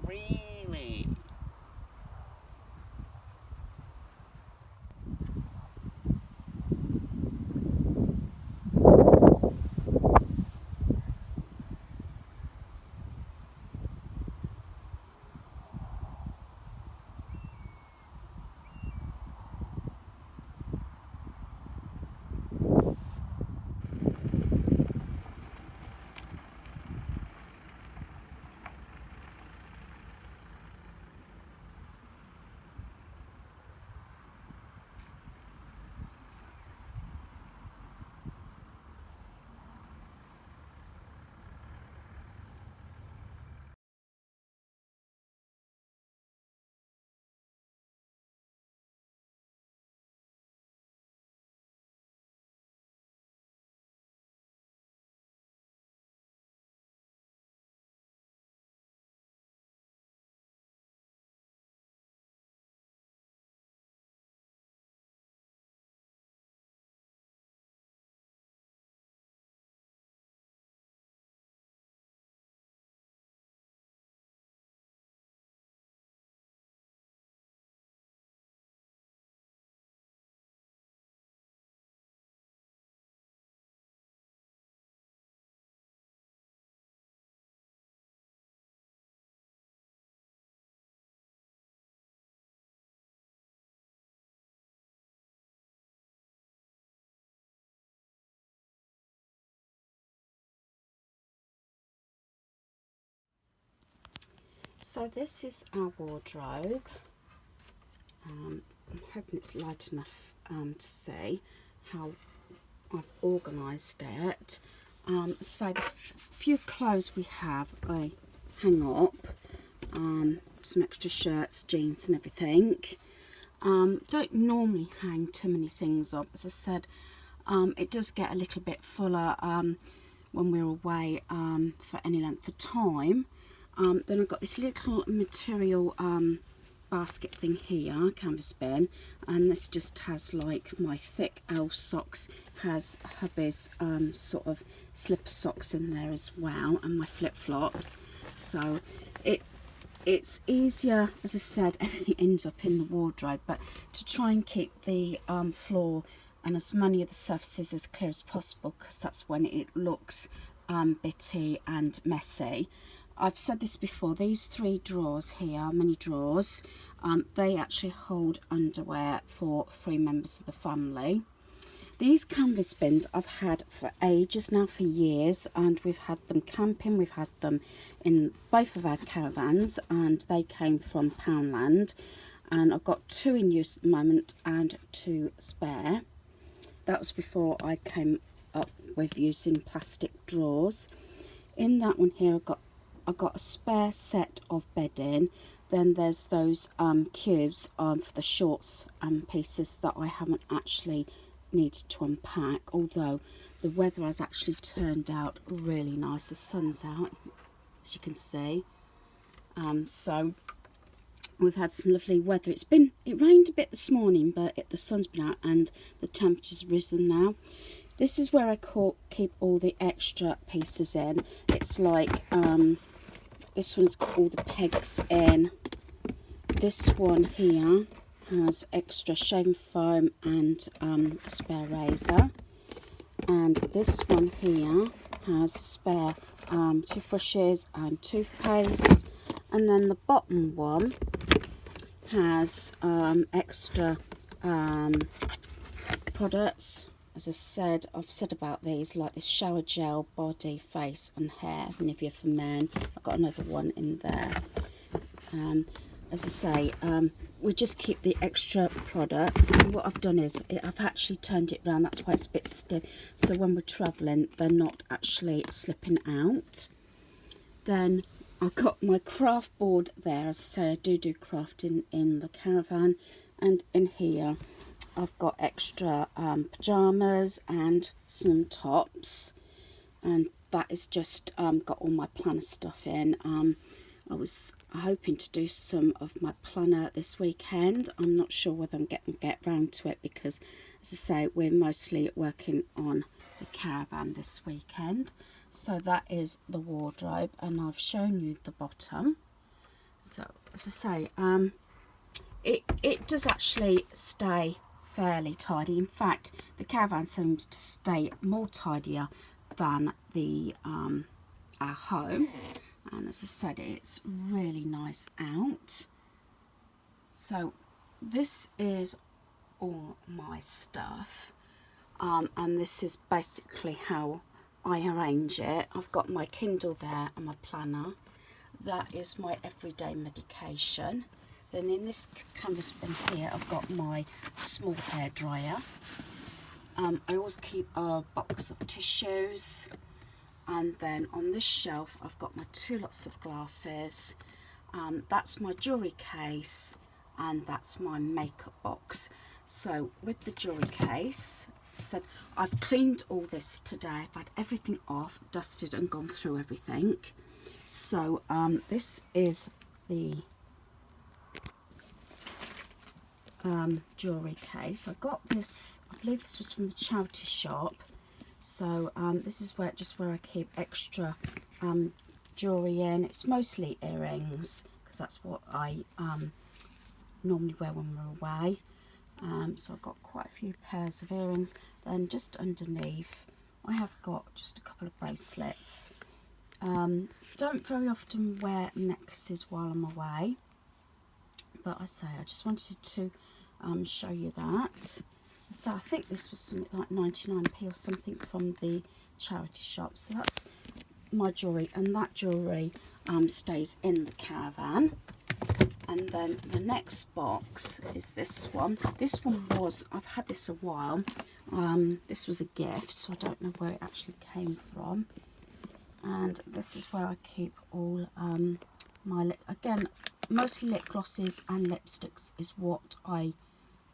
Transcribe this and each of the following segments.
Really? So this is our wardrobe. I'm hoping it's light enough to see how I've organised it. So the few clothes we have, I hang up. Some extra shirts, jeans and everything. Don't normally hang too many things up. As I said, it does get a little bit fuller when we're away for any length of time. Then I've got this little material basket thing here, canvas bin, and this just has like my thick L socks, has hubby's sort of slipper socks in there as well, and my flip-flops. So it's easier, as I said, everything ends up in the wardrobe, but to try and keep the floor and as many of the surfaces as clear as possible, because that's when it looks bitty and messy. I've said this before, these 3 drawers here, many drawers, they actually hold underwear for 3 members of the family. These canvas bins I've had for ages now, for years, and we've had them camping, we've had them in both of our caravans, and they came from Poundland, and I've got 2 in use at the moment and 2 spare. That was before I came up with using plastic drawers. In that one here I've got a spare set of bedding. Then there's those cubes for the shorts and pieces that I haven't actually needed to unpack, although the weather has actually turned out really nice. The sun's out, as you can see. So we've had some lovely weather. It rained a bit this morning, but the sun's been out and the temperature's risen now. This is where I keep all the extra pieces in. It's like this one's got all the pegs in. This one here has extra shaving foam and a spare razor. And this one here has spare toothbrushes and toothpaste. And then the bottom one has extra products. As I said, I've said about these, like this shower gel, body, face and hair, Nivea for men. I've got another one in there. As I say, we just keep the extra products. And what I've done is I've actually turned it around, that's why it's a bit stiff, so when we're travelling they're not actually slipping out. Then I've got my craft board there. As I say, I do crafting in the caravan, and in here I've got extra pyjamas and some tops, and that is just got all my planner stuff in. I was hoping to do some of my planner this weekend. I'm not sure whether I'm getting get round to it, because as I say, we're mostly working on the caravan this weekend. So that is the wardrobe, and I've shown you the bottom. So as I say, it does actually stay fairly tidy. In fact, the caravan seems to stay more tidier than the our home. And as I said, it's really nice out. So this is all my stuff, and this is basically how I arrange it. I've got my Kindle there and my planner. That is my everyday medication. Then in this canvas bin here, I've got my small hairdryer. I always keep a box of tissues. And then on this shelf, I've got my 2 lots of glasses. That's my jewellery case, and that's my makeup box. So with the jewellery case, so I've cleaned all this today. I've had everything off, dusted and gone through everything. So this is the jewellery case. I got this, I believe this was from the charity shop. So this is where I keep extra jewellery in. It's mostly earrings, because that's what I normally wear when we're away. So I've got quite a few pairs of earrings. Then just underneath, I have got just a couple of bracelets. Don't very often wear necklaces while I'm away, but I just wanted to show you that. So I think this was something like 99p or something from the charity shop. So that's my jewellery, and that jewellery stays in the caravan. And then the next box is this one. This one was, I've had this a while. This was a gift, so I don't know where it actually came from. And this is where I keep all my again, mostly lip glosses and lipsticks is what I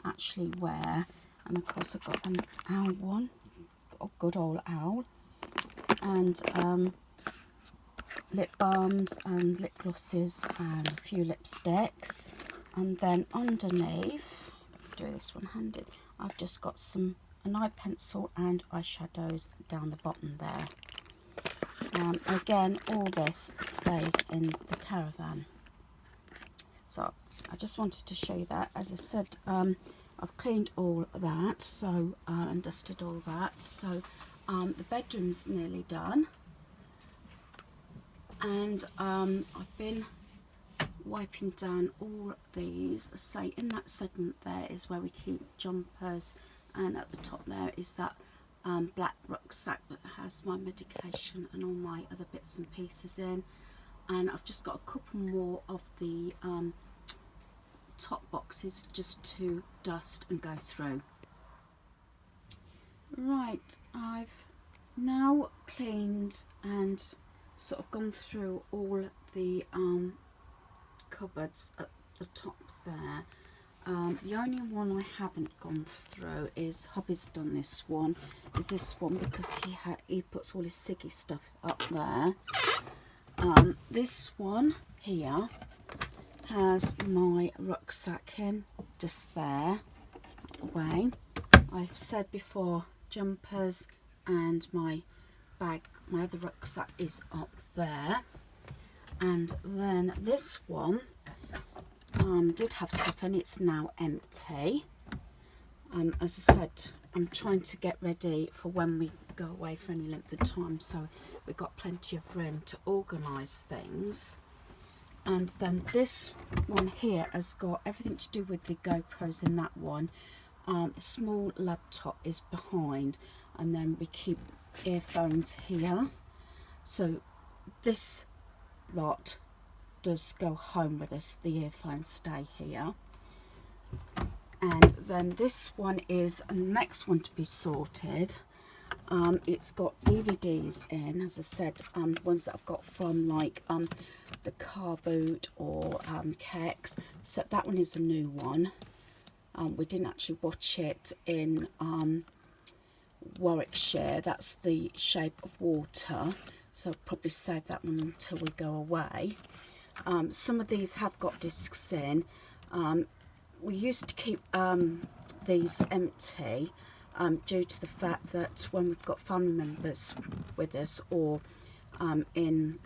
actually wear. And of course I've got an owl one, a good old owl, and lip balms and lip glosses and a few lipsticks. And then underneath, do this one handed, I've just got an eye pencil and eyeshadows down the bottom there. Again, all this stays in the caravan. So I just wanted to show you that. As I said, I've cleaned all that, so and dusted all that. So the bedroom's nearly done, and I've been wiping down all these. I say in that segment there is where we keep jumpers, and at the top there is that black rucksack that has my medication and all my other bits and pieces in. And I've just got a couple more of the top boxes just to dust and go through. Right, I've now cleaned and sort of gone through all the cupboards at the top there. The only one I haven't gone through is hubby's done this one, is this one, because he puts all his ciggy stuff up there. This one here has my rucksack in, just there, away. I've said before, jumpers and my bag, my other rucksack is up there. And then this one did have stuff in, it's now empty. As I said, I'm trying to get ready for when we go away for any length of time, so we've got plenty of room to organise things. And then this one here has got everything to do with the GoPros in that one. The small laptop is behind, and then we keep earphones here. So this lot does go home with us, the earphones stay here. And then this one is the next one to be sorted. It's got DVDs in, as I said, ones that I've got from like the car boot or Kex. So that one is a new one. We didn't actually watch it in Warwickshire. That's The Shape of Water, so I'll probably save that one until we go away. Some of these have got discs in. We used to keep these empty, due to the fact that when we've got family members with us, or in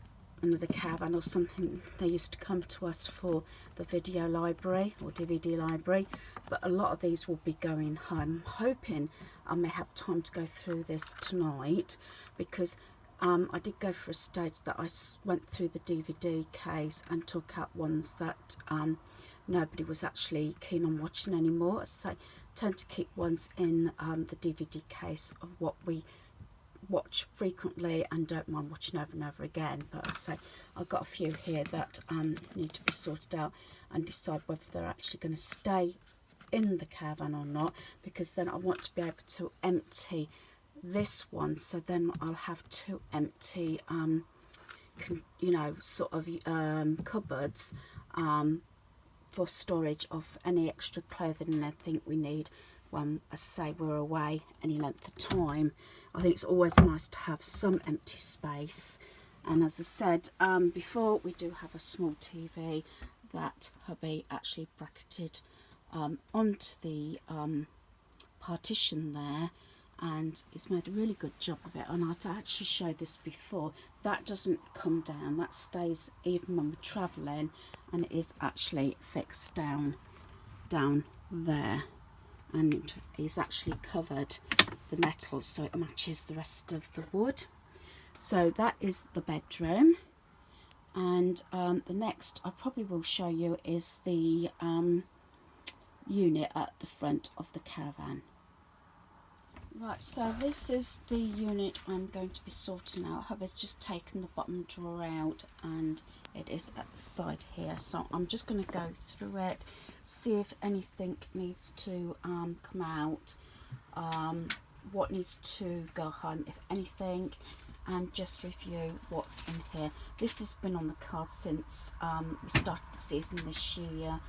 another caravan or something, they used to come to us for the video library or DVD library, but a lot of these will be going home. I'm hoping I may have time to go through this tonight, because I did go for a stage that I went through the DVD case and took out ones that nobody was actually keen on watching anymore. So I tend to keep ones in the DVD case of what we watch frequently and don't mind watching over and over again. But I say I've got a few here that need to be sorted out and decide whether they're actually going to stay in the caravan or not, because then I want to be able to empty this one, so then I'll have two empty you know, sort of cupboards for storage of any extra clothing and everything we need when, I say, we're away any length of time. I think it's always nice to have some empty space. And as I said before, we do have a small TV that hubby actually bracketed onto the partition there, and he's made a really good job of it. And I've actually showed this before, that doesn't come down, that stays even when we're travelling, and it is actually fixed down there, and he's actually covered the metal so it matches the rest of the wood. So that is the bedroom. And the next I probably will show you is the unit at the front of the caravan. Right, so this is the unit I'm going to be sorting out. Hubby's just taken the bottom drawer out and it is at the side here. So I'm just going to go through it, see if anything needs to come out, what needs to go home, if anything, and just review what's in here. This has been on the card since we started the season this year,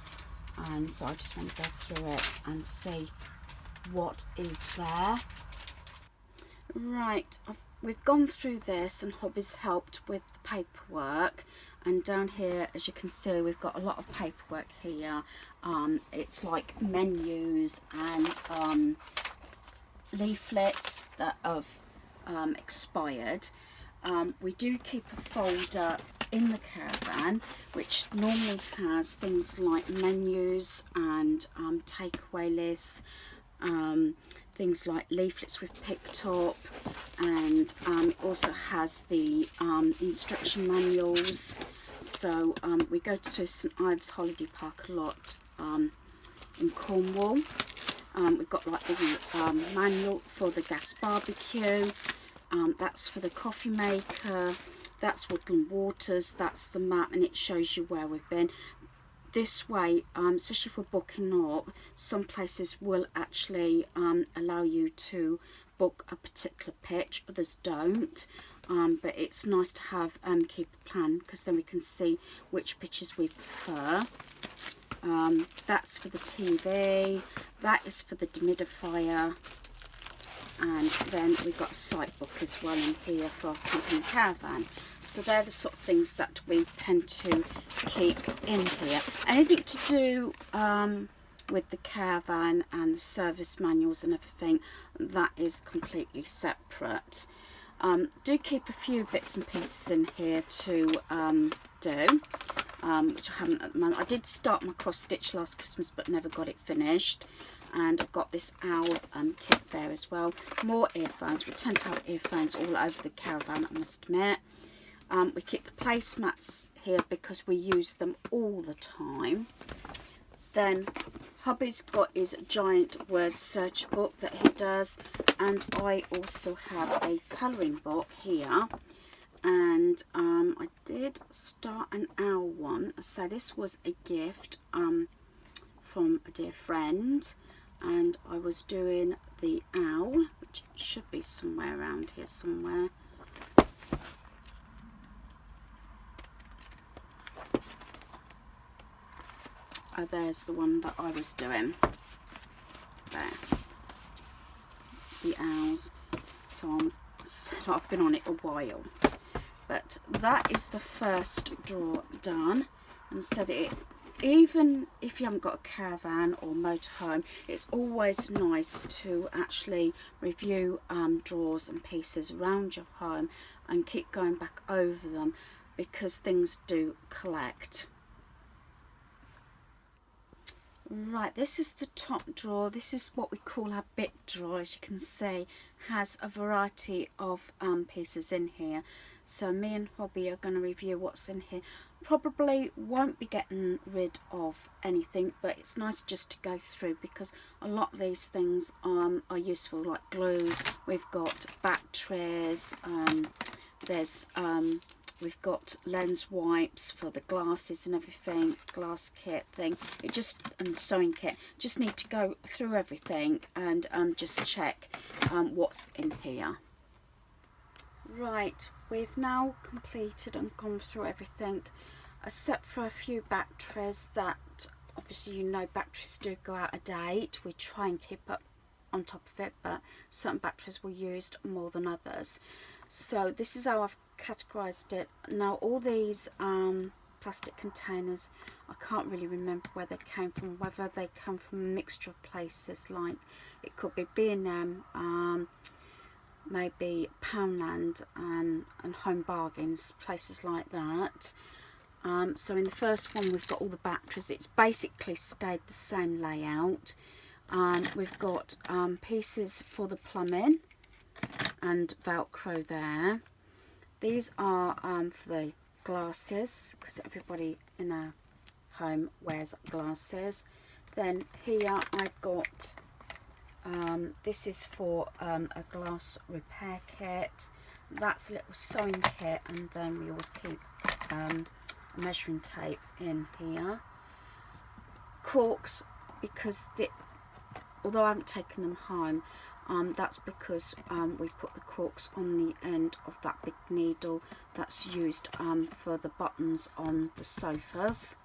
and so I just want to go through it and see what is there. Right, we've gone through this and hubby's helped with the paperwork, and down here, as you can see, we've got a lot of paperwork here. It's like menus and leaflets that have expired. We do keep a folder in the caravan which normally has things like menus and takeaway lists, things like leaflets we've picked up, and it also has the instruction manuals. So we go to St Ives Holiday Park a lot in Cornwall. We've got like the manual for the gas barbecue, that's for the coffee maker, that's Woodland Waters, that's the map, and it shows you where we've been. This way, especially if we're booking up, some places will actually allow you to book a particular pitch, others don't. But it's nice to have keep a plan, because then we can see which pitches we prefer. That's for the TV, that is for the dehumidifier, and then we've got a site book as well in here for our company caravan. So they're the sort of things that we tend to keep in here. Anything to do with the caravan and the service manuals and everything, that is completely separate. Do keep a few bits and pieces in here to do, which I haven't at the moment. I did start my cross stitch last Christmas but never got it finished, and I've got this owl kit there as well. More earphones. We tend to have earphones all over the caravan, I must admit. We keep the placemats here because we use them all the time. Then hubby's got his giant word search book that he does, and I also have a colouring book here, and I did start an owl one. So this was a gift from a dear friend, and I was doing the owl, which should be somewhere around here somewhere. Oh, there's the one that I was doing there, the owls. So I've been on it a while, but that is the first drawer done, and said it even if you haven't got a caravan or motorhome, it's always nice to actually review drawers and pieces around your home and keep going back over them, because things do collect. Right, this is the top drawer. This is what we call our bit drawer. As you can see, has a variety of pieces in here. So me and Hobby are going to review what's in here. Probably won't be getting rid of anything, but it's nice just to go through, because a lot of these things are useful, like glues. We've got batteries, we've got lens wipes for the glasses and everything, glass kit thing, and sewing kit. Just need to go through everything and just check what's in here. Right, we've now completed and gone through everything, except for a few batteries that, obviously, you know, batteries do go out of date. We try and keep up on top of it, but certain batteries were used more than others. So this is how I've categorised it. Now, all these plastic containers, I can't really remember where they came from, whether they come from a mixture of places, like it could be B&M, maybe Poundland, and Home Bargains, places like that. So in the first one, we've got all the batteries. It's basically stayed the same layout. We've got pieces for the plumbing and Velcro there. These are for the glasses, because everybody in our home wears glasses. Then here I've got this is for a glass repair kit. That's a little sewing kit, and then we always keep measuring tape in here. Corks, because although I haven't taken them home, that's because we put the corks on the end of that big needle that's used for the buttons on the sofas.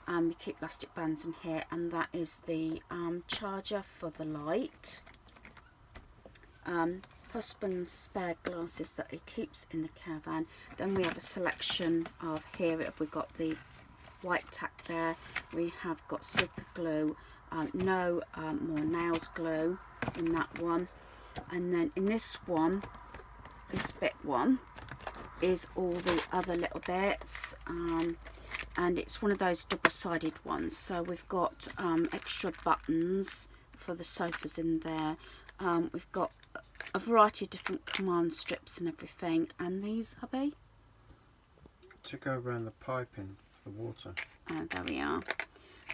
We keep elastic bands in here, and that is the charger for the light. Husband's spare glasses that he keeps in the caravan. Then we have a selection of, here we've got the white tack there, we have got super glue, no more nails glue in that one, and then in this one, this bit one, is all the other little bits, and it's one of those double-sided ones. So we've got extra buttons for the sofas in there. We've got a variety of different command strips and everything. And these, hubby? To go around the piping for the water. There we are.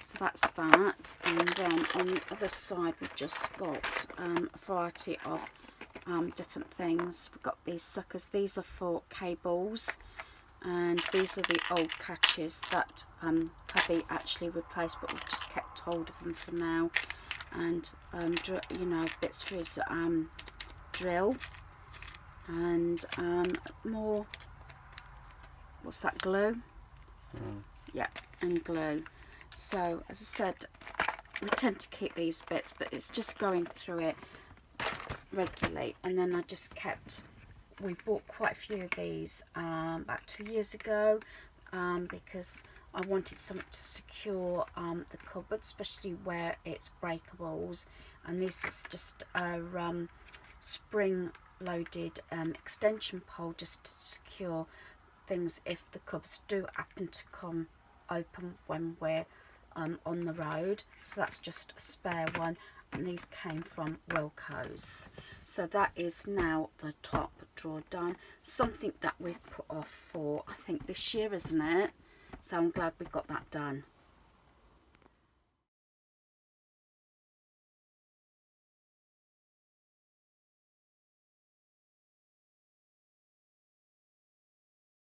So that's that. And then on the other side, we've just got a variety of different things. We've got these suckers. These are for cables. And these are the old catches that hubby actually replaced, but we've just kept hold of them for now. And you know, bits for his drill, and more, what's that, glue? Yeah, and glue. So as I said, we tend to keep these bits, but it's just going through it regularly. And then I just kept, we bought quite a few of these about 2 years ago, because I wanted something to secure the cupboard, especially where it's breakables. And this is just a spring loaded extension pole, just to secure things if the cupboards do happen to come open when we're on the road. So that's just a spare one, and these came from Wilko's. So that is now the top drawer done. Something that we've put off for, I think, this year, isn't it? So I'm glad we got that done.